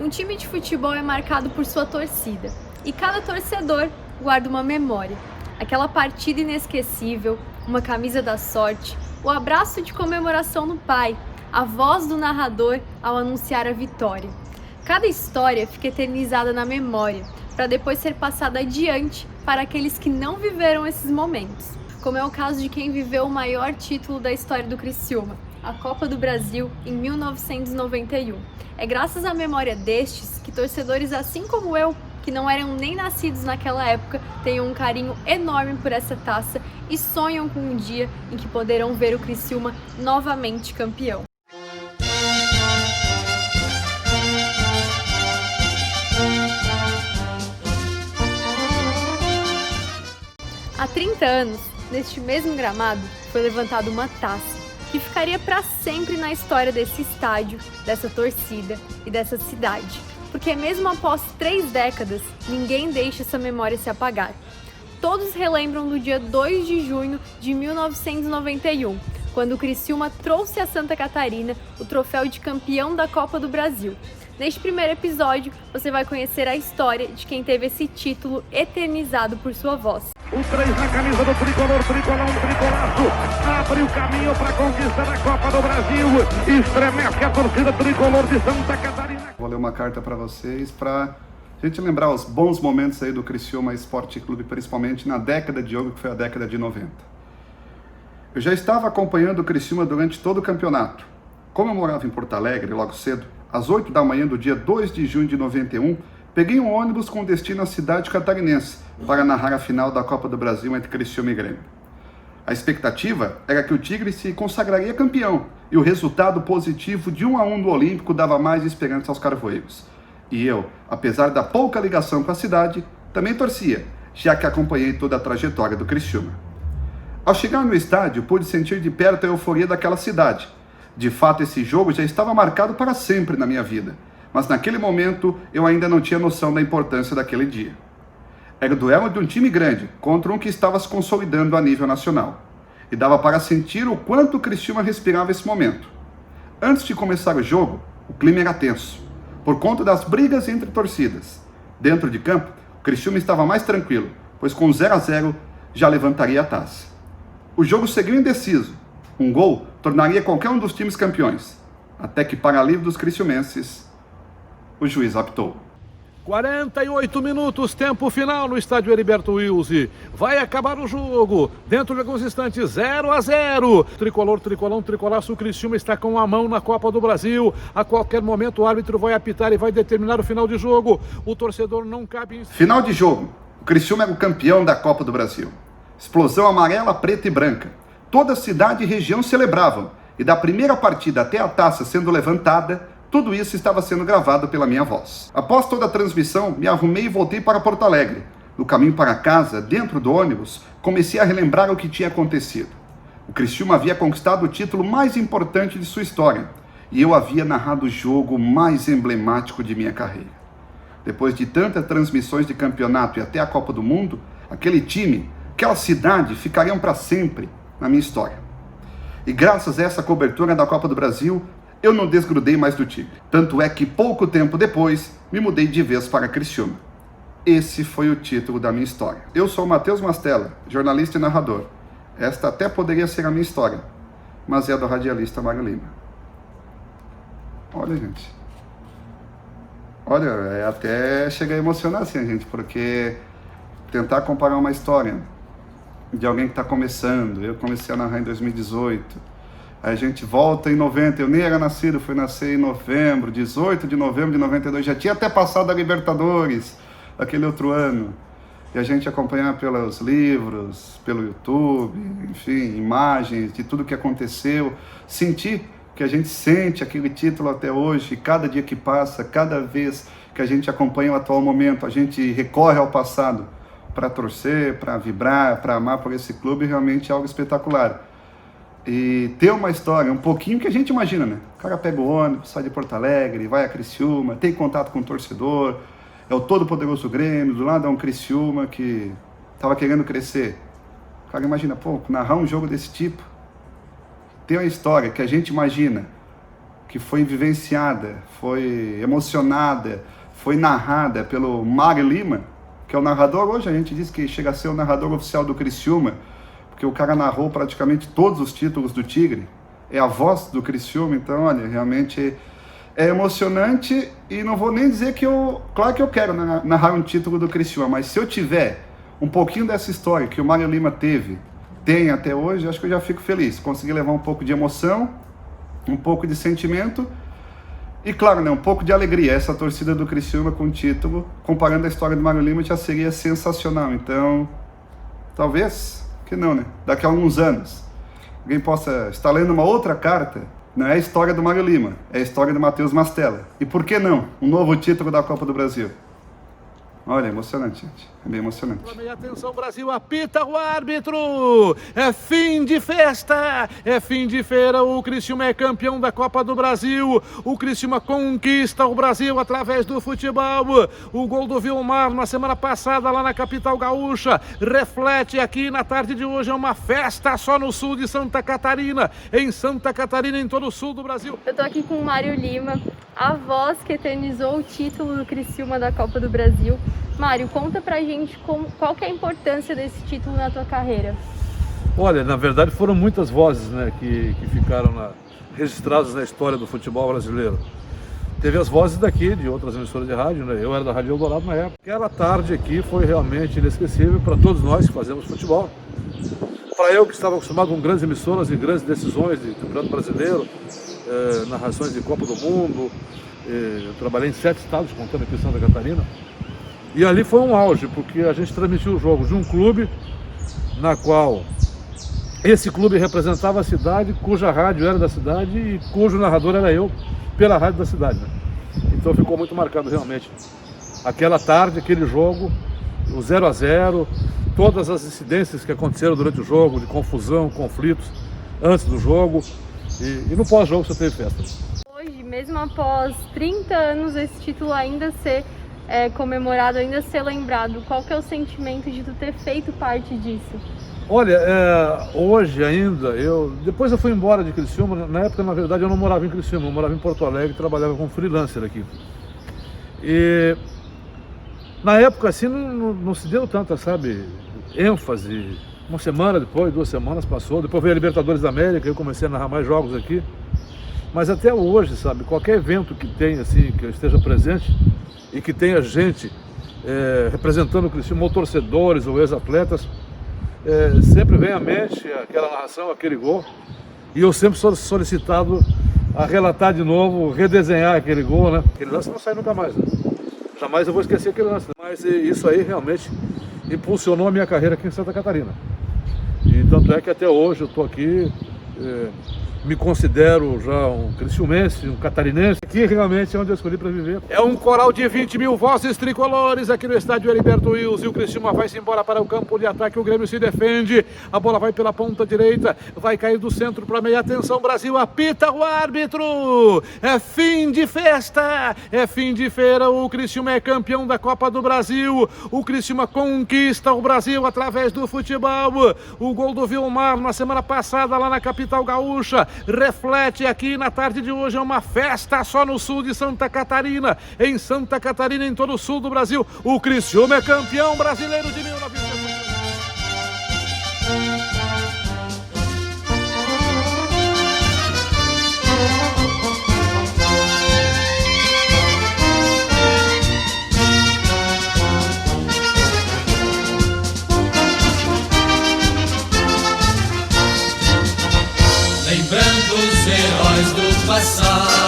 Um time de futebol é marcado por sua torcida, e cada torcedor guarda uma memória. Aquela partida inesquecível, uma camisa da sorte, o abraço de comemoração no pai, a voz do narrador ao anunciar a vitória. Cada história fica eternizada na memória, para depois ser passada adiante para aqueles que não viveram esses momentos, como é o caso de quem viveu o maior título da história do Criciúma, a Copa do Brasil em 1991. É graças à memória destes que torcedores assim como eu, que não eram nem nascidos naquela época, têm um carinho enorme por essa taça e sonham com um dia em que poderão ver o Criciúma novamente campeão. Há 30 anos, neste mesmo gramado, foi levantada uma taça que ficaria para sempre na história desse estádio, dessa torcida e dessa cidade. Porque mesmo após 3 décadas, ninguém deixa essa memória se apagar. Todos relembram do dia 2 de junho de 1991, quando o Criciúma trouxe a Santa Catarina o troféu de campeão da Copa do Brasil. Neste primeiro episódio, você vai conhecer a história de quem teve esse título eternizado por sua voz. O 3 na camisa do tricolor, tricolaço, abre o caminho para a conquista da Copa do Brasil, estremece a torcida tricolor de Santa Catarina. Vou ler uma carta para vocês para a gente lembrar os bons momentos aí do Criciúma Esporte Clube, principalmente na década de ouro, que foi a década de 90. Eu já estava acompanhando o Criciúma durante todo o campeonato. Como eu morava em Porto Alegre logo cedo, às 8 da manhã do dia 2 de junho de 91, peguei um ônibus com destino à cidade catarinense para narrar a final da Copa do Brasil entre Criciúma e Grêmio. A expectativa era que o Tigre se consagraria campeão e o resultado positivo de 1-1 no Olímpico dava mais esperança aos carvoeiros. E eu, apesar da pouca ligação com a cidade, também torcia, já que acompanhei toda a trajetória do Criciúma. Ao chegar no estádio, pude sentir de perto a euforia daquela cidade. De fato, esse jogo já estava marcado para sempre na minha vida, mas naquele momento eu ainda não tinha noção da importância daquele dia. Era o duelo de um time grande contra um que estava se consolidando a nível nacional, e dava para sentir o quanto o Criciúma respirava esse momento. Antes de começar o jogo, o clima era tenso, por conta das brigas entre torcidas. Dentro de campo, o Criciúma estava mais tranquilo, pois com 0-0 já levantaria a taça. O jogo seguiu indeciso. Um gol tornaria qualquer um dos times campeões, até que, para alívio dos criciumenses, o juiz apitou. 48 minutos, tempo final no estádio Heriberto Wilson. Vai acabar o jogo. Dentro de alguns instantes, 0-0. Tricolor, tricolão, tricolaço. O Criciúma está com a mão na Copa do Brasil. A qualquer momento o árbitro vai apitar e vai determinar o final de jogo. O torcedor não cabe em... Final de jogo. O Criciúma é o campeão da Copa do Brasil. Explosão amarela, preta e branca. Toda a cidade e região celebravam. E da primeira partida até a taça sendo levantada, tudo isso estava sendo gravado pela minha voz. Após toda a transmissão, me arrumei e voltei para Porto Alegre. No caminho para casa, dentro do ônibus, comecei a relembrar o que tinha acontecido. O Criciúma havia conquistado o título mais importante de sua história, e eu havia narrado o jogo mais emblemático de minha carreira. Depois de tantas transmissões de campeonato e até a Copa do Mundo, aquele time, aquela cidade ficariam para sempre na minha história. E graças a essa cobertura da Copa do Brasil, eu não desgrudei mais do Tigre. Tanto é que pouco tempo depois, me mudei de vez para Criciúma. Esse foi o título da minha história. Eu sou o Matheus Mastella, jornalista e narrador. Esta até poderia ser a minha história, mas é a do radialista Mário Lima. Olha, gente. Olha, até chega a emocionar assim, gente, porque tentar comparar uma história de alguém que está começando. Eu comecei a narrar em 2018. Aí a gente volta em 90, eu nem era nascido, fui nascer em novembro, 18 de novembro de 92, já tinha até passado a Libertadores, aquele outro ano. E a gente acompanhar pelos livros, pelo YouTube, enfim, imagens de tudo que aconteceu, sentir que a gente sente aquele título até hoje, cada dia que passa, cada vez que a gente acompanha o atual momento, a gente recorre ao passado para torcer, para vibrar, para amar por esse clube, realmente é algo espetacular. E ter uma história, um pouquinho que a gente imagina, né? O cara pega o ônibus, sai de Porto Alegre, vai a Criciúma, tem contato com o torcedor, é o todo-poderoso Grêmio, do lado é um Criciúma que estava querendo crescer. O cara imagina, pô, narrar um jogo desse tipo, ter uma história que a gente imagina, que foi vivenciada, foi emocionada, foi narrada pelo Mário Lima, que é o narrador, hoje a gente diz que chega a ser o narrador oficial do Criciúma, porque o cara narrou praticamente todos os títulos do Tigre, é a voz do Criciúma, então, olha, realmente é emocionante e não vou nem dizer que claro que eu quero narrar um título do Criciúma, mas se eu tiver um pouquinho dessa história que o Mário Lima tem até hoje, acho que eu já fico feliz, consegui levar um pouco de emoção, um pouco de sentimento e, claro, né, um pouco de alegria. Essa torcida do Criciúma com o título, comparando a história do Mário Lima, já seria sensacional. Então, talvez, que não, né? Daqui a alguns anos, alguém possa estar lendo uma outra carta. Não é a história do Mário Lima, é a história do Matheus Mastella. E por que não? Um novo título da Copa do Brasil. Olha, é emocionante, gente. É bem emocionante. Atenção, Brasil, apita o árbitro! É fim de festa! É fim de feira, o Criciúma é campeão da Copa do Brasil. O Criciúma conquista o Brasil através do futebol. O gol do Vilmar na semana passada lá na capital gaúcha reflete aqui na tarde de hoje. É uma festa só no sul de Santa Catarina. Em Santa Catarina, em todo o sul do Brasil. Eu tô aqui com o Mário Lima, a voz que eternizou o título do Criciúma da Copa do Brasil. Mário, conta pra gente qual que é a importância desse título na tua carreira. Olha, na verdade foram muitas vozes, né, que ficaram registradas na história do futebol brasileiro. Teve as vozes daqui, de outras emissoras de rádio, né? Eu era da Rádio Eldorado na época. Aquela tarde aqui foi realmente inesquecível para todos nós que fazemos futebol. Para eu que estava acostumado com grandes emissoras e grandes decisões de Campeonato Brasileiro, narrações de Copa do Mundo, eu trabalhei em 7 estados, contando aqui em Santa Catarina. E ali foi um auge, porque a gente transmitiu o jogo de um clube, na qual esse clube representava a cidade, cuja rádio era da cidade e cujo narrador era eu, pela rádio da cidade, né? Então ficou muito marcado realmente. Aquela tarde, aquele jogo, o 0-0, todas as incidências que aconteceram durante o jogo, de confusão, conflitos, antes do jogo, e no pós-jogo você teve festa. Hoje, mesmo após 30 anos, esse título ainda ser comemorado, ainda ser lembrado, qual que é o sentimento de tu ter feito parte disso? Olha, hoje ainda, depois eu fui embora de Criciúma. Na época, na verdade, eu não morava em Criciúma, eu morava em Porto Alegre, trabalhava como freelancer aqui. E na época, assim, não se deu tanta, sabe, ênfase. Uma semana depois, 2 semanas passou, depois veio a Libertadores da América, eu comecei a narrar mais jogos aqui. Mas até hoje, sabe, qualquer evento que tenha, assim, que eu esteja presente e que tenha gente representando o Criciúma, ou torcedores ou ex-atletas, sempre vem à mente aquela narração, aquele gol, e eu sempre sou solicitado a relatar de novo, redesenhar aquele gol, né? Aquele lance não sai nunca mais, né? Jamais eu vou esquecer aquele lance, né? Mas isso aí realmente impulsionou a minha carreira aqui em Santa Catarina. E tanto é que até hoje eu estou aqui, me considero já um criciumense, um catarinense. Aqui realmente é onde eu escolhi para viver. É um coral de 20 mil vozes tricolores aqui no estádio Heriberto Wilson. E o Criciúma vai-se embora para o campo de ataque. O Grêmio se defende. A bola vai pela ponta direita. Vai cair do centro para meia. Atenção, Brasil. Apita o árbitro. É fim de festa. É fim de feira. O Criciúma é campeão da Copa do Brasil. O Criciúma conquista o Brasil através do futebol. O gol do Vilmar na semana passada lá na capital gaúcha reflete aqui na tarde de hoje. É uma festa só no sul de Santa Catarina. Em Santa Catarina, em todo o sul do Brasil. O Criciúma é campeão brasileiro de 1900. Lembrando os heróis do passado.